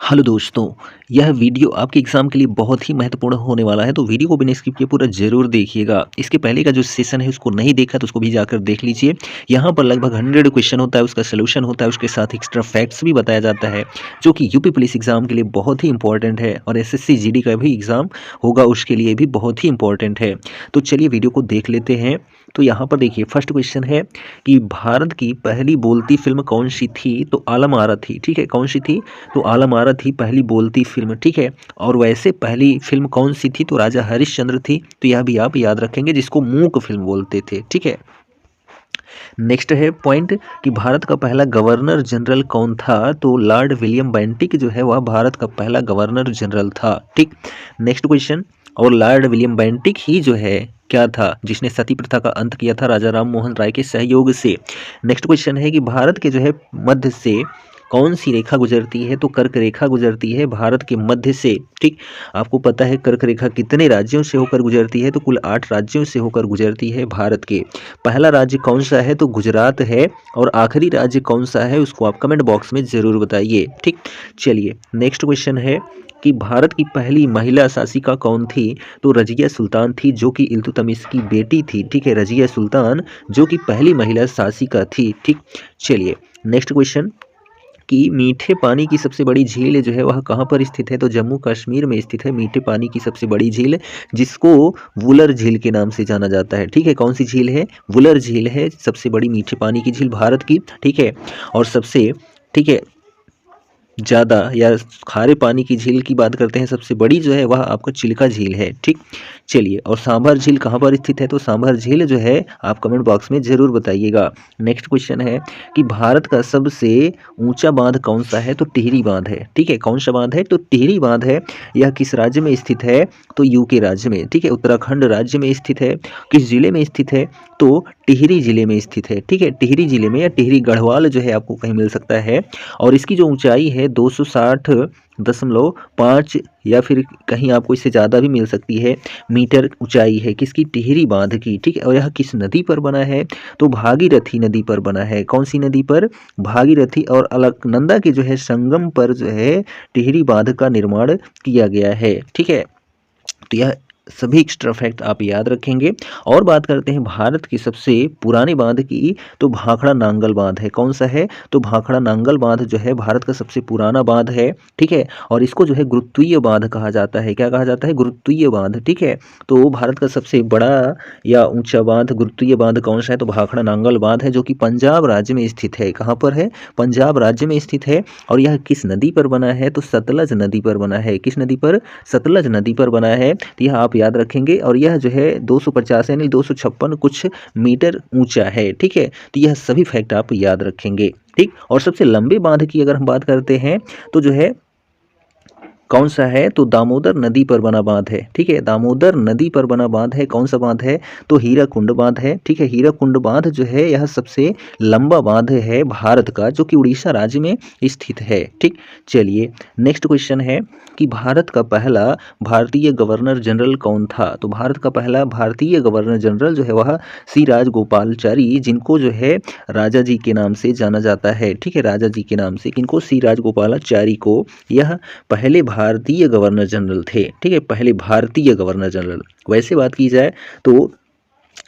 Hello दोस्तों, यह video आपके एग्ज़ाम के लिए बहुत ही महत्वपूर्ण होने वाला है, तो वीडियो को बिना स्किप किए पूरा ज़रूर देखिएगा। इसके पहले का जो सेशन है उसको नहीं देखा तो उसको भी जाकर देख लीजिए। यहाँ पर लगभग 100 क्वेश्चन होता है, उसका सॉल्यूशन होता है, उसके साथ एक्स्ट्रा फैक्ट्स भी बताया जाता है, जो कि यूपी पुलिस एग्ज़ाम के लिए बहुत ही इंपॉर्टेंट है और एसएससी जीडी का भी एग्ज़ाम होगा उसके लिए भी बहुत ही इंपॉर्टेंट है। तो चलिए वीडियो को देख लेते हैं। तो यहाँ पर देखिए फर्स्ट क्वेश्चन है कि भारत की पहली बोलती फिल्म कौन सी थी? तो आलम आरा थी, ठीक है। कौन सी थी? तो आलम आरा थी पहली बोलती फिल्म, ठीक है। और वैसे पहली फिल्म कौन सी थी? तो राजा हरिश्चंद्र थी। तो यह भी आप याद रखेंगे, जिसको मूक फिल्म बोलते थे, ठीक है। नेक्स्ट है पॉइंट कि भारत का पहला गवर्नर जनरल कौन था? तो लॉर्ड विलियम बेंटिक जो है वह भारत का पहला गवर्नर जनरल था, ठीक। नेक्स्ट क्वेश्चन, और लॉर्ड विलियम बेंटिक ही जो है क्या था जिसने सती प्रथा का अंत किया था राजा राम मोहन राय के सहयोग से। नेक्स्ट क्वेश्चन है कि भारत के जो है मध्य से कौन सी रेखा गुजरती है? तो कर्क रेखा गुजरती है भारत के मध्य से, ठीक। आपको पता है कर्क रेखा कितने राज्यों से होकर गुजरती है? तो कुल 8 राज्यों से होकर गुजरती है भारत के। पहला राज्य कौन सा है? तो गुजरात है। और आखिरी राज्य कौन सा है उसको आप कमेंट बॉक्स में ज़रूर बताइए, ठीक। चलिए नेक्स्ट क्वेश्चन है कि भारत की पहली महिला शासिका कौन थी? तो रजिया सुल्तान थी, जो कि इल्तुतमिश की बेटी थी, ठीक है। रजिया सुल्तान जो कि पहली महिला शासिका थी, ठीक। चलिए नेक्स्ट क्वेश्चन कि मीठे पानी की सबसे बड़ी झील जो है वह कहाँ पर स्थित है? तो जम्मू कश्मीर में स्थित है मीठे पानी की सबसे बड़ी झील, जिसको वुलर झील के नाम से जाना जाता है, ठीक है। कौन सी झील है? वुलर झील है सबसे बड़ी मीठे पानी की झील भारत की, ठीक है। और सबसे, ठीक है, ज़्यादा या खारे पानी की झील की बात करते हैं, सबसे बड़ी जो है वह आपका चिल्का झील है, ठीक। चलिए, और सांभर झील कहाँ पर स्थित है? तो सांभर झील जो है आप कमेंट बॉक्स में ज़रूर बताइएगा। नेक्स्ट क्वेश्चन है कि भारत का सबसे ऊंचा बांध कौन सा है? तो टिहरी बांध है, ठीक है। कौन सा बांध है? तो टिहरी बांध है। यह किस राज्य में स्थित है? तो यूके राज्य में, ठीक है। उत्तराखंड राज्य में स्थित है। किस जिले में स्थित है? तो टिहरी जिले में स्थित है, ठीक है। टिहरी जिले में, या टिहरी गढ़वाल जो है आपको कहीं मिल सकता है। और इसकी जो ऊंचाई है 260.5 या फिर कहीं आपको इससे ज़्यादा भी मिल सकती है मीटर ऊंचाई है किसकी? टिहरी बांध की, ठीक है। और यह किस नदी पर बना है? तो भागीरथी नदी पर बना है। कौन सी नदी पर? भागीरथी और अलकनंदा के जो है संगम पर जो है टिहरी बांध का निर्माण किया गया है, ठीक है। तो यह सभी एक्स्ट्रा फैक्ट आप याद रखेंगे। और बात करते हैं भारत की सबसे पुराने बांध की, तो भाखड़ा नांगल बांध है। कौन सा है? तो भाखड़ा नांगल बांध जो है भारत का सबसे पुराना बांध है, ठीक है। और इसको जो है गुरुत्वीय बांध कहा जाता है। क्या कहा जाता है? गुरुत्वीय बांध, ठीक है। तो भारत का सबसे बड़ा या ऊंचा बांध, गुरुत्वीय बांध कौन सा है? तो भाखड़ा नांगल बांध है, जो कि पंजाब राज्य में स्थित है। कहाँ पर है? पंजाब राज्य में स्थित है। और यह किस नदी पर बना है? तो सतलज नदी पर बना है। किस नदी पर? सतलज नदी पर बना है। तो यह आप याद रखेंगे। और यह जो है 250 यानी 256 कुछ मीटर ऊंचा है, ठीक है। तो यह सभी फैक्ट आप याद रखेंगे, ठीक। और सबसे लंबे बांध की अगर हम बात करते हैं तो जो है कौन सा है? तो दामोदर नदी पर बना बांध है, ठीक है। दामोदर नदी पर बना बांध है। कौन सा बांध है? तो हीराकुंड बांध है, ठीक है। हीराकुंड बांध जो है यह सबसे लंबा बांध है भारत का, जो कि उड़ीसा राज्य में स्थित है, ठीक। चलिए नेक्स्ट क्वेश्चन है कि भारत का पहला भारतीय गवर्नर जनरल कौन था? तो भारत का पहला भारतीय गवर्नर जनरल जो है वह सी राजगोपालचारी, जिनको जो है राजा जी के नाम से जाना जाता है, ठीक है। राजा जी के नाम से किनको? सी राजगोपालाचारी को। यह पहले भारतीय गवर्नर जनरल थे, ठीक है। पहले भारतीय गवर्नर जनरल। वैसे बात की जाए तो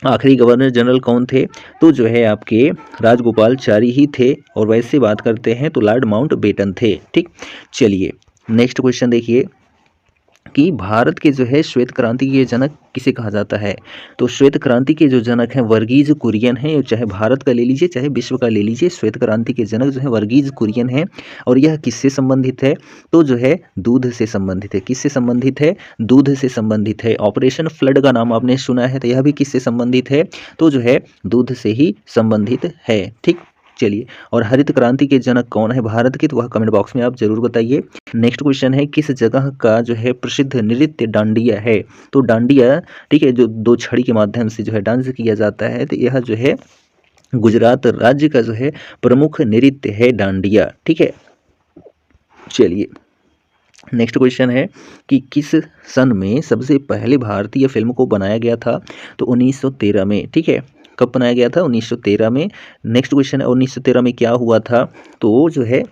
आखिरी गवर्नर जनरल कौन थे? तो जो है आपके राजगोपालचारी ही थे। और वैसे बात करते हैं तो लॉर्ड माउंटबेटन थे, ठीक। चलिए नेक्स्ट क्वेश्चन देखिए कि भारत के जो है श्वेत क्रांति के जनक किसे कहा जाता है? तो श्वेत क्रांति के जो जनक हैं वर्गीज कुरियन हैं। चाहे भारत का ले लीजिए चाहे विश्व का ले लीजिए, श्वेत क्रांति के जनक जो है वर्गीज कुरियन हैं। और यह किससे संबंधित है? तो जो है दूध से संबंधित है। किससे संबंधित है? दूध से संबंधित है। ऑपरेशन फ्लड का नाम आपने सुना है, तो यह भी किससे संबंधित है? तो जो है दूध से ही संबंधित है, ठीक। चलिए, और हरित क्रांति के जनक कौन है भारत के? तो वह कमेंट बॉक्स में आप जरूर बताइए। नेक्स्ट क्वेश्चन है किस जगह का जो है प्रसिद्ध नृत्य डांडिया है? तो डांडिया, ठीक है, जो 2 छड़ी के माध्यम से जो है डांस किया जाता है, तो यह जो है गुजरात राज्य का जो है प्रमुख नृत्य है डांडिया, ठीक है। चलिए नेक्स्ट क्वेश्चन है कि किस सन में सबसे पहले भारतीय फिल्म को बनाया गया था? तो 1913 में, ठीक है। कब बनाया गया था? 1913 में। नेक्स्ट क्वेश्चन है 1913 में क्या हुआ था? तो जो है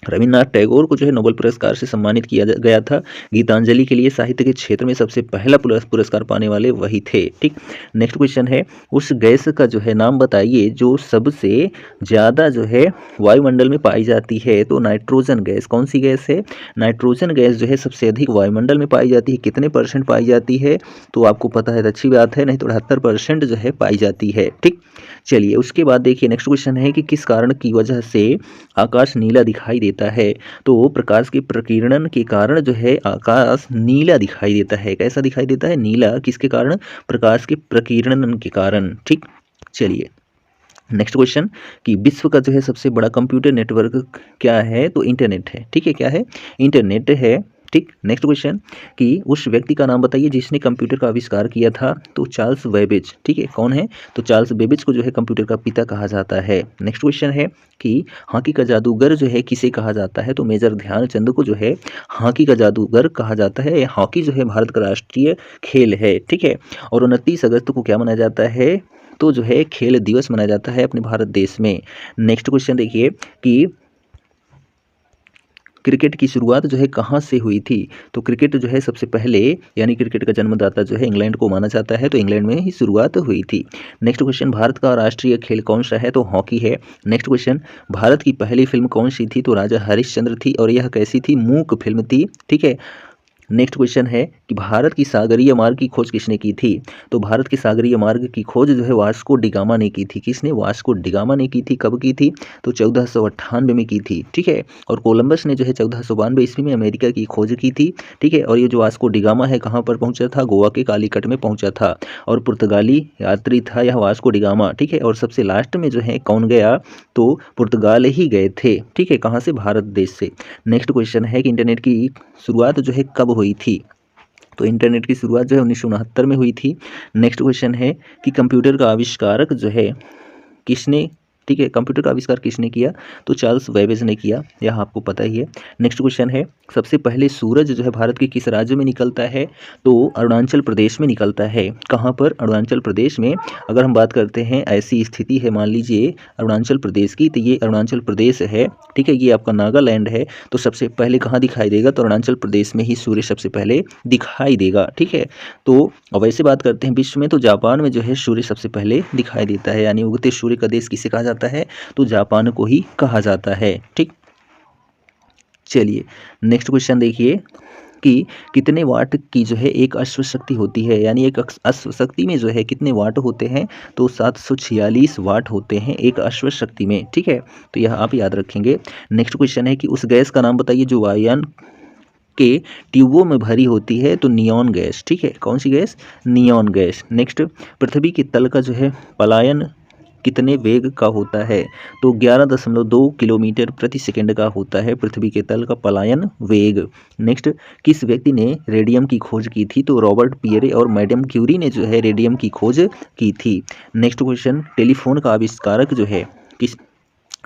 रविन्द्रनाथ टैगोर को जो है नोबेल पुरस्कार से सम्मानित किया गया था। गीतांजलि के लिए साहित्य के क्षेत्र में सबसे पहला पुरस्कार पाने वाले वही थे। ठीक, नेक्स्ट क्वेश्चन है, उस गैस का जो है नाम बताइए जो सबसे ज़्यादा जो है वायुमंडल में पाई जाती है। तो नाइट्रोजन गैस। कौन सी गैस है? नाइट्रोजन गैस जो है सबसे अधिक वायुमंडल में पाई जाती है। कितने % पाई जाती है? तो आपको पता है तो अच्छी बात है, नहीं तो 78% जो है पाई जाती है। ठीक, चलिए उसके बाद देखिए नेक्स्ट क्वेश्चन है कि किस कारण की वजह से आकाश नीला दिखाई देता है। तो प्रकाश के प्रकीर्णन के कारण जो है आकाश नीला दिखाई देता है। कैसा दिखाई देता है? नीला। किसके कारण? प्रकाश के प्रकीर्णन के कारण। ठीक, चलिए नेक्स्ट क्वेश्चन कि विश्व का जो है सबसे बड़ा कंप्यूटर नेटवर्क क्या है? तो इंटरनेट है। ठीक है, क्या है? इंटरनेट है। ठीक, नेक्स्ट क्वेश्चन कि उस व्यक्ति का नाम बताइए जिसने कंप्यूटर का आविष्कार किया था। तो चार्ल्स बेबेज। ठीक है, कौन है? तो चार्ल्स बेबेज को जो है कंप्यूटर का पिता कहा जाता है। नेक्स्ट क्वेश्चन है कि हॉकी का जादूगर जो है किसे कहा जाता है? तो मेजर ध्यानचंद को जो है हॉकी का जादूगर कहा जाता है। हॉकी जो है भारत का राष्ट्रीय खेल है। ठीक है, और 29 अगस्त को क्या मनाया जाता है? तो जो है खेल दिवस मनाया जाता है अपने भारत देश में। नेक्स्ट क्वेश्चन देखिए कि क्रिकेट की शुरुआत जो है कहाँ से हुई थी? तो क्रिकेट जो है सबसे पहले यानी क्रिकेट का जन्मदाता जो है इंग्लैंड को माना जाता है, तो इंग्लैंड में ही शुरुआत हुई थी। नेक्स्ट क्वेश्चन, भारत का राष्ट्रीय खेल कौन सा है? तो हॉकी है। नेक्स्ट क्वेश्चन, भारत की पहली फिल्म कौन सी थी? तो राजा हरिश्चंद्र थी, और यह कैसी थी? मूक फिल्म थी। ठीक है, नेक्स्ट क्वेश्चन है कि भारत की सागरीय मार्ग की खोज किसने की थी? तो भारत की सागरीय मार्ग की खोज जो है वास्को डिगामा ने की थी। किसने? वास्को डिगामा ने की थी। कब की थी? तो 1498 में की थी। ठीक है, और कोलंबस ने जो है 1492 ईस्वी में अमेरिका की खोज की थी। ठीक है, और ये जो वास्को डिगामा है कहाँ पर पहुंचा था? गोवा के कालीकट में पहुंचा था, और पुर्तगाली यात्री था यह वास्को डिगामा। ठीक है, और सबसे लास्ट में जो है कौन गया? तो पुर्तगाल ही गए थे। ठीक है, कहाँ से? भारत देश से। नेक्स्ट क्वेश्चन है कि इंटरनेट की शुरुआत जो है कब हुई थी? तो इंटरनेट की शुरुआत जो है 1969 में हुई थी। नेक्स्ट क्वेश्चन है कि कंप्यूटर का आविष्कारक जो है किसने? ठीक है, कंप्यूटर का आविष्कार किसने किया? तो चार्ल्स बेबेज ने किया, यह आपको पता ही है। नेक्स्ट क्वेश्चन है, सबसे पहले सूरज जो है भारत के किस राज्य में निकलता है? तो अरुणाचल प्रदेश में निकलता है। कहाँ पर? अरुणाचल प्रदेश में। अगर हम बात करते हैं ऐसी स्थिति है, मान लीजिए अरुणाचल प्रदेश की, तो ये अरुणाचल प्रदेश है। ठीक है, ये आपका नागालैंड है, तो सबसे पहले कहाँ दिखाई देगा? तो अरुणाचल प्रदेश में ही सूर्य सबसे पहले दिखाई देगा। ठीक है, तो वैसे बात करते हैं विश्व में, तो जापान में जो है सूर्य सबसे पहले दिखाई देता है, यानी उगते सूर्य का देश किसे कहा जाता है? तो जापान को ही कहा जाता है। ठीक, चलिए नेक्स्ट क्वेश्चन देखिए कि कितने वाट की जो है एक अश्व शक्ति होती है, यानी एक अश्व शक्ति में जो है कितने वाट होते हैं? तो 746 वाट होते हैं एक अश्व शक्ति में। ठीक है, तो यह आप याद रखेंगे। नेक्स्ट क्वेश्चन है कि उस गैस का नाम बताइए जो वायुयान के ट्यूबों में भरी होती है। तो नियॉन गैस। ठीक है, कौन सी गैस? Neon gas. नेक्स्ट, पृथ्वी के तल का जो है पलायन कितने वेग का होता है? तो 11.2 किलोमीटर प्रति सेकंड का होता है पृथ्वी के तल का पलायन वेग। नेक्स्ट, किस व्यक्ति ने रेडियम की खोज की थी? तो रॉबर्ट पियरे और मैडम क्यूरी ने जो है रेडियम की खोज की थी। नेक्स्ट क्वेश्चन, टेलीफोन का आविष्कारक जो है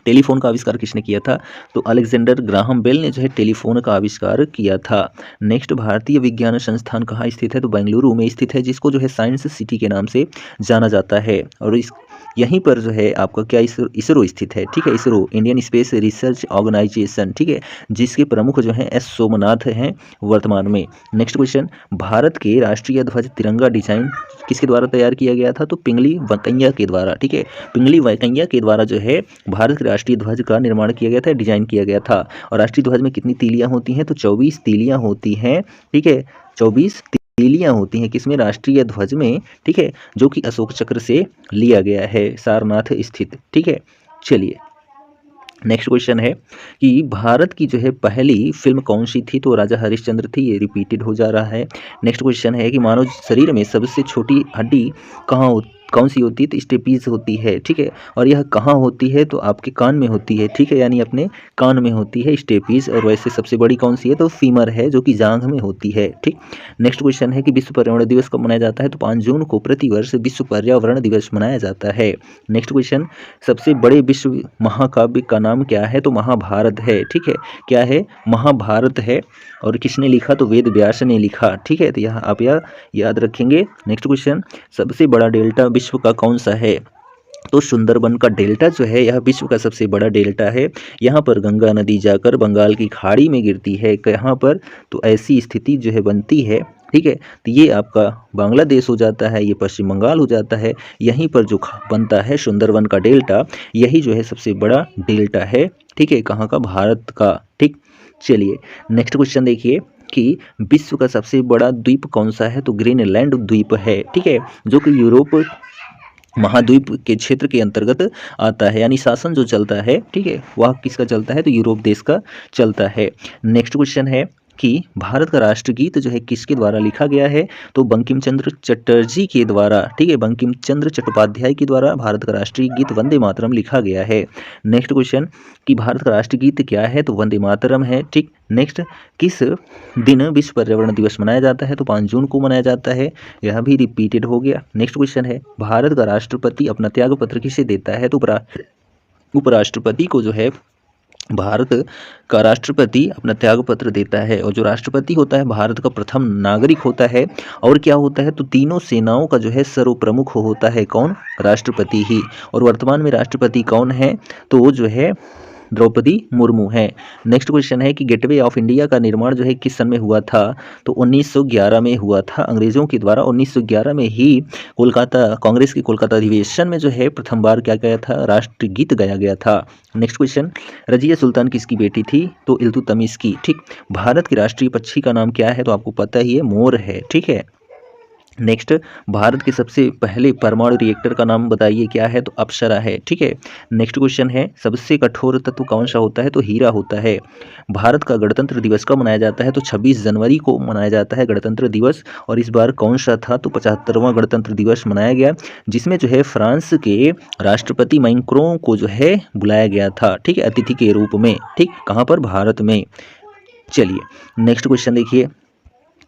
टेलीफोन का आविष्कार किसने किया था? तो अलेक्जेंडर ग्राहम बेल ने जो है टेलीफोन का आविष्कार किया था। नेक्स्ट, भारतीय विज्ञान संस्थान कहाँ स्थित है? तो बेंगलुरु में स्थित है, जिसको जो है साइंस सिटी के नाम से जाना जाता है, और इस यहीं पर जो है आपका क्या इसरो स्थित है। ठीक है, ISRO Indian Space Research Organisation. ठीक है, जिसके प्रमुख जो हैं एस सोमनाथ हैं वर्तमान में। नेक्स्ट क्वेश्चन, भारत के राष्ट्रीय ध्वज तिरंगा डिजाइन किसके द्वारा तैयार किया गया था? तो पिंगली वेंकैया के द्वारा। ठीक है, पिंगली वेंकैया के द्वारा जो है भारत के राष्ट्रीय ध्वज का निर्माण किया गया था, डिजाइन किया गया था। और राष्ट्रीय ध्वज में कितनी तीलियां होती हैं? तो 24 तीलियां होती हैं। ठीक है, 24 तीलियां होती हैं किसमें? राष्ट्रीय ध्वज में। ठीक है, जो कि अशोक चक्र से लिया गया है, सारनाथ स्थित। ठीक है, चलिए नेक्स्ट क्वेश्चन है कि भारत की जो है पहली फिल्म कौन सी थी? तो राजा हरिश्चंद्र थी, ये रिपीटेड हो जा रहा है। नेक्स्ट क्वेश्चन है कि मानव शरीर में सबसे छोटी हड्डी कौन सी होती है? तो स्टेपीज होती है। ठीक है, और यह कहाँ होती है? तो आपके कान में होती है। ठीक है, यानी अपने कान में होती है स्टेपीज। और वैसे सबसे बड़ी कौन सी है? तो फीमर है, जो कि जांघ में होती है। ठीक, नेक्स्ट क्वेश्चन है कि विश्व पर्यावरण दिवस कब मनाया जाता है? तो 5 जून को प्रतिवर्ष विश्व पर्यावरण दिवस मनाया जाता है। नेक्स्ट क्वेश्चन, सबसे बड़े विश्व महाकाव्य का नाम क्या है? तो महाभारत है। ठीक है, क्या है? महाभारत है। और किसने लिखा? तो वेद व्यास ने लिखा। ठीक है, तो यह आप याद रखेंगे। नेक्स्ट क्वेश्चन, सबसे बड़ा डेल्टा विश्व का कौन सा है? तो सुंदरबन का डेल्टा जो है यह विश्व का सबसे बड़ा डेल्टा है। यहाँ पर गंगा नदी जाकर बंगाल की खाड़ी में गिरती है कहाँ पर, तो ऐसी स्थिति जो है बनती है। ठीक है, तो ये आपका बांग्लादेश हो जाता है, ये पश्चिम बंगाल हो जाता है। यहीं पर जो बनता है सुंदरबन का डेल्टा, यही जो है सबसे बड़ा डेल्टा है। ठीक है, कहाँ का, भारत का। ठीक, चलिए नेक्स्ट क्वेश्चन देखिए कि विश्व का सबसे बड़ा द्वीप कौन सा है, तो ग्रीनलैंड द्वीप है। ठीक है, जो कि यूरोप महाद्वीप के क्षेत्र के अंतर्गत आता है, यानी शासन जो चलता है, ठीक है, वह किसका चलता है, तो यूरोप देश का चलता है। नेक्स्ट क्वेश्चन है कि भारत का राष्ट्रगीत जो है किसके द्वारा लिखा गया है, तो बंकिम चंद्र चटर्जी के द्वारा। ठीक है, बंकिम चंद्र चट्टोपाध्याय के द्वारा भारत का राष्ट्रीय गीत वंदे मातरम लिखा गया है। नेक्स्ट क्वेश्चन कि भारत का राष्ट्रगीत क्या है, तो वंदे मातरम है। ठीक, नेक्स्ट किस दिन विश्व पर्यावरण दिवस मनाया जाता है, तो 5 जून को मनाया जाता है। यह भी रिपीटेड हो गया। नेक्स्ट क्वेश्चन है भारत का राष्ट्रपति अपना त्याग पत्र किसे देता है, तो उपराष्ट्रपति को जो है भारत का राष्ट्रपति अपना त्याग पत्र देता है। और जो राष्ट्रपति होता है भारत का प्रथम नागरिक होता है। और क्या होता है, तो तीनों सेनाओं का जो है सर्वप्रमुख होता है, कौन, राष्ट्रपति ही। और वर्तमान में राष्ट्रपति कौन है, तो वो जो है द्रौपदी मुर्मू है। नेक्स्ट क्वेश्चन है कि गेटवे ऑफ इंडिया का निर्माण जो है किस सन में हुआ था, तो 1911 में हुआ था अंग्रेजों के द्वारा। 1911 में ही कोलकाता कांग्रेस के कोलकाता अधिवेशन में जो है प्रथम बार क्या गया था, राष्ट्रगीत गाया गया था। नेक्स्ट क्वेश्चन, रजिया सुल्तान किसकी बेटी थी, तो इल्तुतमिश की। ठीक, भारत के राष्ट्रीय पक्षी का नाम क्या है, तो आपको पता ही है, मोर है। ठीक है, नेक्स्ट भारत के सबसे पहले परमाणु रिएक्टर का नाम बताइए क्या है, तो अप्सरा है। ठीक है, नेक्स्ट क्वेश्चन है सबसे कठोर तत्व कौन सा होता है, तो हीरा होता है। भारत का गणतंत्र दिवस कब मनाया जाता है, तो 26 जनवरी को मनाया जाता है गणतंत्र दिवस। और इस बार कौन सा था, तो 75वां गणतंत्र दिवस मनाया गया, जिसमें जो है फ्रांस के राष्ट्रपति मैक्रों को जो है बुलाया गया था। ठीक है, अतिथि के रूप में। ठीक, कहाँ पर, भारत में। चलिए नेक्स्ट क्वेश्चन देखिए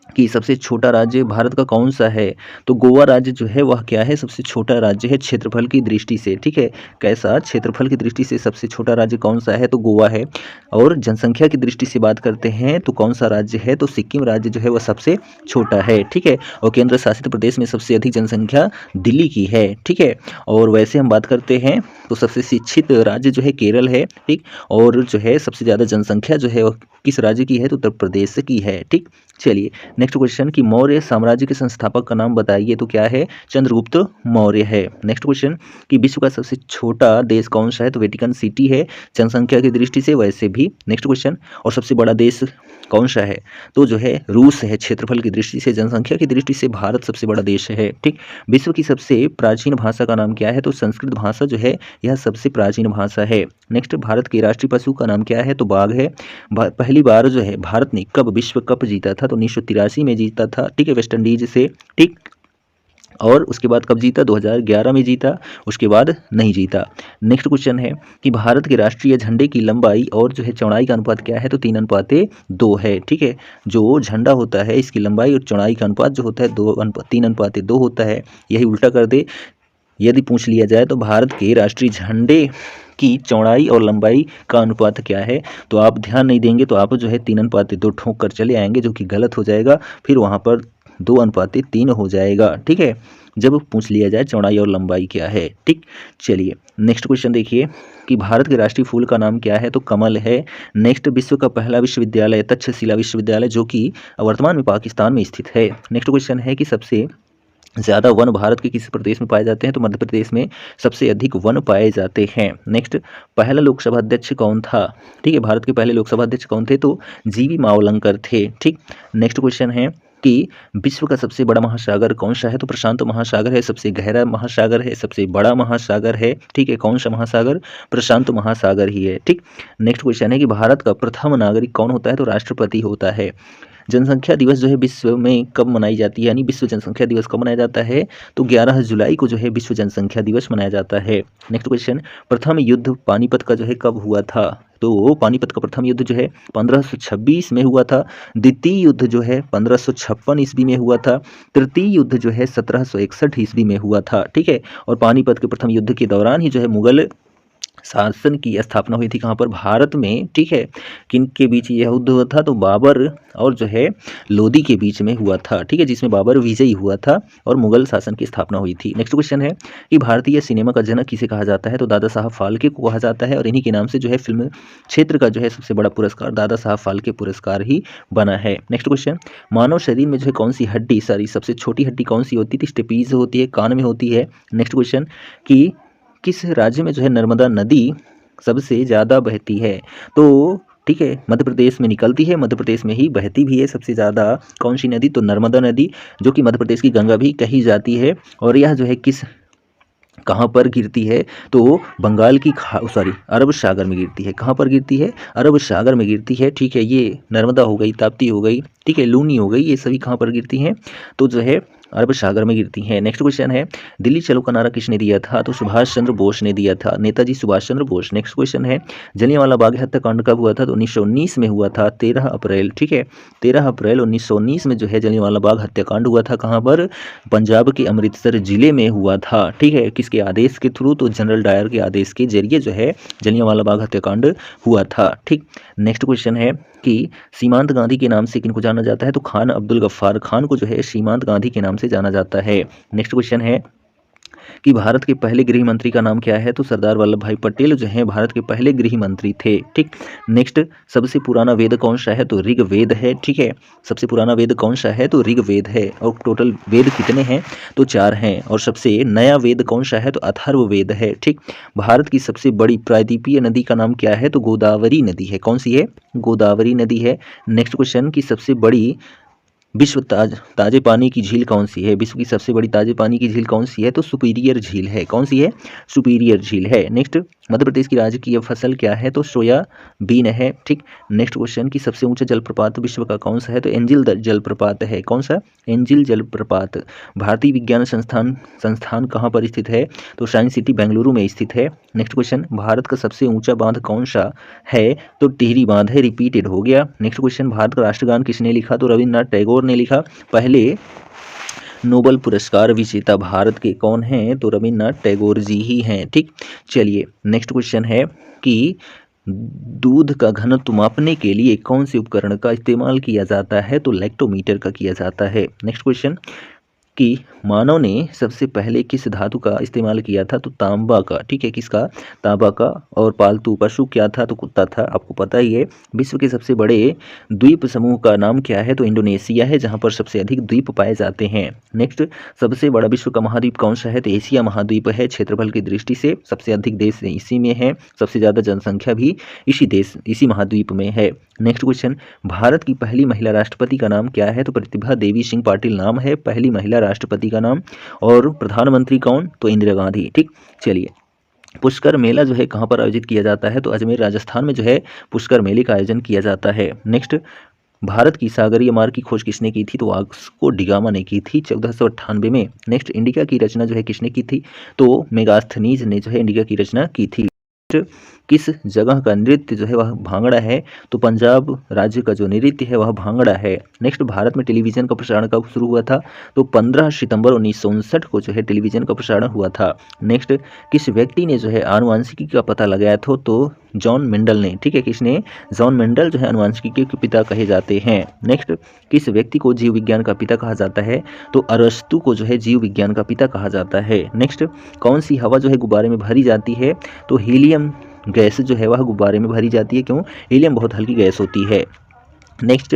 कि सबसे छोटा राज्य भारत का कौन सा है, तो गोवा राज्य जो है वह क्या है, सबसे छोटा राज्य है क्षेत्रफल की दृष्टि से। ठीक है, कैसा, क्षेत्रफल की दृष्टि से सबसे छोटा राज्य कौन सा है, तो गोवा है। और जनसंख्या की दृष्टि से बात करते हैं तो कौन सा राज्य है, तो सिक्किम राज्य जो है वह सबसे छोटा है। ठीक है, और केंद्र शासित प्रदेश में सबसे अधिक जनसंख्या दिल्ली की है। ठीक है, और वैसे हम बात करते हैं तो सबसे शिक्षित राज्य जो है केरल है। ठीक, और जो है सबसे ज़्यादा जनसंख्या जो है वह किस राज्य की है, तो उत्तर प्रदेश की है। ठीक, चलिए नेक्स्ट क्वेश्चन कि मौर्य साम्राज्य के संस्थापक का नाम बताइए, तो क्या है, चंद्रगुप्त मौर्य है। नेक्स्ट क्वेश्चन कि विश्व का सबसे छोटा देश कौन सा है, तो वेटिकन सिटी है जनसंख्या की दृष्टि से वैसे भी। नेक्स्ट क्वेश्चन, और सबसे बड़ा देश कौन सा है, तो जो है रूस है क्षेत्रफल की दृष्टि से। जनसंख्या की दृष्टि से भारत सबसे बड़ा देश है। ठीक, विश्व की सबसे प्राचीन भाषा का नाम क्या है, तो संस्कृत भाषा जो है यह सबसे प्राचीन भाषा है। नेक्स्ट, भारत के राष्ट्रीय पशु का नाम क्या है, तो बाघ है। पहली बार जो है भारत ने कब विश्व कप जीता था, तो 1983 में जीता था। ठीक है, वेस्ट इंडीज से। ठीक, और उसके बाद कब जीता, 2011 में जीता, उसके बाद नहीं जीता। नेक्स्ट क्वेश्चन है कि भारत के राष्ट्रीय झंडे की लंबाई और जो है चौड़ाई का अनुपात क्या है, तो 3:2 है। ठीक है, जो झंडा होता है इसकी लंबाई और चौड़ाई का अनुपात जो होता है 3:2 होता है। यही उल्टा कर दे यदि पूछ लिया जाए तो भारत के राष्ट्रीय झंडे की चौड़ाई और लंबाई का अनुपात क्या है, तो आप ध्यान नहीं देंगे तो आप जो है 3:2 ठोक कर चले आएंगे, जो कि गलत हो जाएगा। फिर वहाँ पर 2:3 हो जाएगा। ठीक है, जब पूछ लिया जाए चौड़ाई और लंबाई क्या है। ठीक, चलिए नेक्स्ट क्वेश्चन देखिए कि भारत के राष्ट्रीय फूल का नाम क्या है, तो कमल है। नेक्स्ट, विश्व का पहला विश्वविद्यालय तक्षशिला विश्वविद्यालय, जो कि वर्तमान में पाकिस्तान में स्थित है। नेक्स्ट क्वेश्चन है कि सबसे ज़्यादा वन भारत के किस प्रदेश में पाए जाते हैं, तो मध्य प्रदेश में सबसे अधिक वन पाए जाते हैं। नेक्स्ट, पहला लोकसभा अध्यक्ष कौन था। ठीक है, भारत के पहले लोकसभा अध्यक्ष कौन थे, तो जीवी मावलंकर थे। ठीक, नेक्स्ट क्वेश्चन है कि विश्व का सबसे बड़ा महासागर कौन सा है, तो प्रशांत महासागर है। सबसे गहरा महासागर है, सबसे बड़ा महासागर है। ठीक है, कौन सा महासागर, प्रशांत महासागर ही है। ठीक, नेक्स्ट क्वेश्चन है कि भारत का प्रथम नागरिक कौन होता है, तो राष्ट्रपति होता है। जनसंख्या दिवस जो है विश्व में कब मनाई जाती है, यानी विश्व जनसंख्या दिवस कब मनाया जाता है, तो 11 जुलाई को जो है विश्व जनसंख्या दिवस मनाया जाता है। नेक्स्ट क्वेश्चन, प्रथम युद्ध पानीपत का जो है कब हुआ था, तो पानीपत का प्रथम युद्ध जो है 1526 में हुआ था। द्वितीय युद्ध जो है 1556 ईस्वी में हुआ था। तृतीय युद्ध जो है 1761 ईस्वी में हुआ था। ठीक है, और पानीपत के प्रथम युद्ध के दौरान ही जो है मुगल शासन की स्थापना हुई थी कहाँ पर, भारत में, ठीक है। किन के बीच यह युद्ध हुआ था, तो बाबर और जो है लोदी के बीच में हुआ था, ठीक है, जिसमें बाबर विजयी हुआ था और मुगल शासन की स्थापना हुई थी। नेक्स्ट क्वेश्चन है कि भारतीय सिनेमा का जनक किसे कहा जाता है, तो दादा साहब फाल्के को कहा जाता है, और इन्हीं के नाम से जो है फिल्म क्षेत्र का जो है सबसे बड़ा पुरस्कार दादा साहब फाल्के पुरस्कार ही बना है। नेक्स्ट क्वेश्चन, मानव शरीर में जो है कौन सी हड्डी, सारी सबसे छोटी हड्डी कौन सी होती थी, स्टेपीज होती है, कान में होती है। नेक्स्ट क्वेश्चन कि किस राज्य में जो है नर्मदा नदी सबसे ज़्यादा बहती है, तो ठीक है मध्य प्रदेश में निकलती है, मध्य प्रदेश में ही बहती भी है सबसे ज़्यादा। कौन सी नदी, तो नर्मदा नदी, जो कि मध्य प्रदेश की गंगा भी कही जाती है। और यह जो है किस कहाँ पर गिरती है, तो बंगाल की अरब सागर में गिरती है। कहाँ पर गिरती है, अरब सागर में गिरती है, ठीक है। ये नर्मदा हो गई, ताप्ती हो गई, ठीक है, लूनी हो गई, ये सभी कहाँ पर गिरती हैं, तो जो है अरब सागर में गिरती हैं। नेक्स्ट क्वेश्चन है दिल्ली चलो का नारा किसने दिया था, तो सुभाष चंद्र बोस ने दिया था, नेताजी सुभाष चंद्र बोस। नेक्स्ट क्वेश्चन है जलियांवाला बाग हत्याकांड कब हुआ था, तो 1919 में हुआ था, 13 अप्रैल, ठीक है, 13 अप्रैल 1919 में जो है जलियांवाला बाग हत्याकांड हुआ था। कहाँ पर, पंजाब के अमृतसर जिले में हुआ था, ठीक है, किसके आदेश के थ्रू, तो जनरल डायर के आदेश के जरिए जो है जलियांवाला बाग हत्याकांड हुआ था, ठीक। नेक्स्ट क्वेश्चन है कि सीमांत गांधी के नाम से किनको जाना जाता है, तो खान अब्दुल गफ्फार खान को जो है सीमांत गांधी के नाम से जाना जाता है। नेक्स्ट क्वेश्चन है कि भारत के पहले गृह मंत्री का नाम क्या है, तो सरदार वल्लभ भाई पटेल जो हैं भारत के पहले गृह मंत्री थे, ठीक। नेक्स्ट, सबसे पुराना वेद कौन सा है, तो ऋग्वेद है, ठीक है, सबसे पुराना वेद कौन सा है, तो ऋग्वेद है। और टोटल वेद कितने हैं, तो 4 हैं। और सबसे नया वेद कौन सा है, तो अथर्ववेद है, ठीक। भारत की सबसे बड़ी प्रायद्वीपीय नदी का नाम क्या है, तो गोदावरी नदी है। कौन सी है, गोदावरी नदी है। नेक्स्ट क्वेश्चन की सबसे बड़ी विश्व ताजे पानी की झील कौन सी है, विश्व की सबसे बड़ी ताजे पानी की झील कौन सी है, तो सुपीरियर झील है। कौन सी है, सुपीरियर झील है। नेक्स्ट, मध्य प्रदेश की राजकीय फसल क्या है, तो सोयाबीन है, ठीक। नेक्स्ट क्वेश्चन की सबसे ऊंचा जलप्रपात विश्व का कौन सा है, तो एंजिल जलप्रपात है। कौन सा, एंजिल जलप्रपात। भारतीय विज्ञान संस्थान कहाँ पर स्थित है, तो साइंस सिटी बेंगलुरु में स्थित है। नेक्स्ट क्वेश्चन, भारत का सबसे ऊंचा बांध कौन सा है, तो टिहरी बांध है, रिपीटेड हो गया। नेक्स्ट क्वेश्चन, भारत का राष्ट्रगान किसने लिखा, तो रविन्द्रनाथ टैगोर ने लिखा। पहले नोबेल पुरस्कार विजेता भारत के कौन हैं, तो रविन्द्रनाथ टैगोर जी ही हैं, ठीक। चलिए नेक्स्ट क्वेश्चन है कि दूध का घनत्व मापने के लिए कौन से उपकरण का इस्तेमाल किया जाता है, तो लैक्टोमीटर का किया जाता है। नेक्स्ट क्वेश्चन कि मानव ने सबसे पहले किस धातु का इस्तेमाल किया था, तो तांबा का, ठीक है, किसका, तांबा का। और पालतू पशु क्या था, तो कुत्ता था, आपको पता ही है। विश्व के सबसे बड़े द्वीप समूह का नाम क्या है, तो इंडोनेशिया है, जहां पर सबसे अधिक द्वीप पाए जाते हैं। नेक्स्ट, सबसे बड़ा विश्व का महाद्वीप कौन सा है, तो एशिया महाद्वीप है। क्षेत्रफल की दृष्टि से सबसे अधिक देश इसी में है, सबसे ज़्यादा जनसंख्या भी इसी महाद्वीप में है। नेक्स्ट क्वेश्चन, भारत की पहली महिला राष्ट्रपति का नाम क्या है, तो प्रतिभा देवी सिंह पाटिल नाम है पहली महिला राष्ट्रपति का नाम। और प्रधानमंत्री कौन, तो इंदिरा गांधी, ठीक। चलिए, पुष्कर मेला जो है कहाँ पर आयोजित किया जाता है, तो अजमेर राजस्थान में जो है पुष्कर मेले का आयोजन किया जाता है। नेक्स्ट, भारत की सागरीय मार्ग की खोज किसने की थी, तो वास्को डिगामा ने की थी 1498 में। नेक्स्ट, इंडिका की रचना जो है किसने की थी, तो मेगास्थनीज ने जो है इंडिका की रचना की थी। किस जगह का नृत्य जो है वह भांगड़ा है, तो पंजाब राज्य का जो नृत्य है वह भांगड़ा है। नेक्स्ट, भारत में टेलीविजन का प्रसारण कब शुरू हुआ था, तो 15 सितंबर 1959 को जो है टेलीविजन का प्रसारण हुआ था। नेक्स्ट, किस व्यक्ति ने जो है आनुवंशिकी का पता लगाया था, तो जॉन मेंडल ने, ठीक है, किसने, जॉन मेंडल जो है आनुवंशिकी के पिता कहे जाते हैं। नेक्स्ट, किस व्यक्ति को जीव विज्ञान का पिता कहा जाता है, तो अरस्तु को जो है जीव विज्ञान का पिता कहा जाता है। नेक्स्ट, कौन सी हवा जो है गुब्बारे में भरी जाती है, तो हीलियम गैस जो है वह गुब्बारे में भरी जाती है। क्यों, हीलियम बहुत हल्की गैस होती है। नेक्स्ट,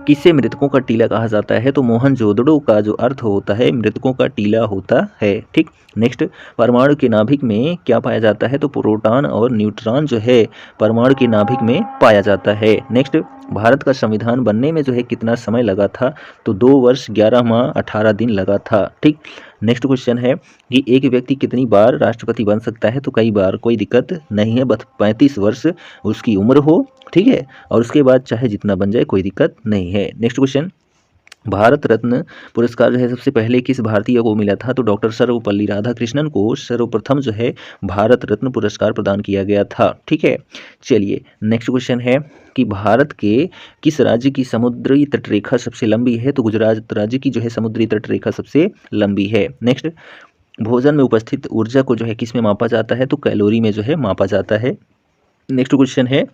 किसे मृतकों का टीला कहा जाता है, तो मोहनजोदड़ो का जो अर्थ होता है मृतकों का टीला होता है, ठीक। नेक्स्ट, परमाणु के नाभिक में क्या पाया जाता है, तो प्रोटॉन और न्यूट्रॉन जो है परमाणु के नाभिक में पाया जाता है। नेक्स्ट, भारत का संविधान बनने में जो है कितना समय लगा था, तो 2 वर्ष 11 माह 18 दिन लगा था, ठीक। नेक्स्ट क्वेश्चन है कि एक व्यक्ति कितनी बार राष्ट्रपति बन सकता है, तो कई बार, कोई दिक्कत नहीं है, बस 35 वर्ष उसकी उम्र हो, ठीक है, और उसके बाद चाहे जितना बन जाए कोई दिक्कत नहीं है। नेक्स्ट क्वेश्चन, भारत रत्न पुरस्कार जो है सबसे पहले किस भारतीय को मिला था, तो डॉक्टर सर्वपल्ली राधाकृष्णन को सर्वप्रथम जो है भारत रत्न पुरस्कार प्रदान किया गया था, ठीक है। चलिए नेक्स्ट क्वेश्चन है कि भारत के किस राज्य की समुद्री तटरेखा सबसे लंबी है, तो गुजरात राज्य की जो है समुद्री तटरेखा सबसे लंबी है। नेक्स्ट, भोजन में उपस्थित ऊर्जा को जो है किस में मापा जाता है, तो कैलोरी में जो है मापा जाता है। नेक्स्ट क्वेश्चन है,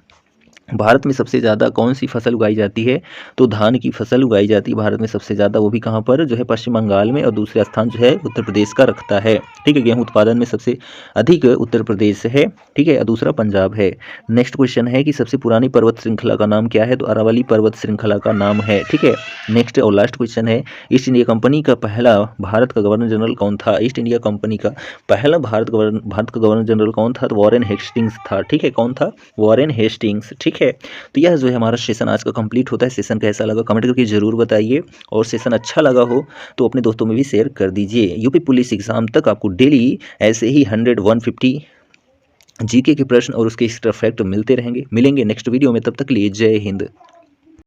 भारत में सबसे ज़्यादा कौन सी फसल उगाई जाती है, तो धान की फसल उगाई जाती है भारत में सबसे ज़्यादा, वो भी कहाँ पर जो है पश्चिम बंगाल में, और दूसरा स्थान जो है उत्तर प्रदेश का रखता है। ठीक है, गेहूं उत्पादन में सबसे अधिक उत्तर प्रदेश है। ठीक है, और दूसरा पंजाब है। नेक्स्ट क्वेश्चन है कि सबसे पुरानी पर्वत श्रृंखला का नाम क्या है, तो अरावली पर्वत श्रृंखला का नाम है। ठीक है, नेक्स्ट और लास्ट क्वेश्चन है, ईस्ट इंडिया कंपनी का पहला भारत का गवर्नर जनरल कौन था, ईस्ट इंडिया कंपनी का पहला भारत का गवर्नर जनरल कौन था, तो वॉरेन हेस्टिंग्स था। ठीक है, कौन था, वॉरेन हेस्टिंग्स। ठीक है, तो यह जो है हमारा सेशन आज का कंप्लीट होता है। सेशन कैसा लगा कमेंट करके ज़रूर बताइए, और सेशन अच्छा लगा हो तो अपने दोस्तों में भी शेयर कर दीजिए। यूपी पुलिस एग्जाम तक आपको डेली ऐसे ही 100 150 जीके के प्रश्न और उसके एक्स्ट्रा फैक्ट मिलते रहेंगे। मिलेंगे नेक्स्ट वीडियो में, तब तक के लिए जय हिंद।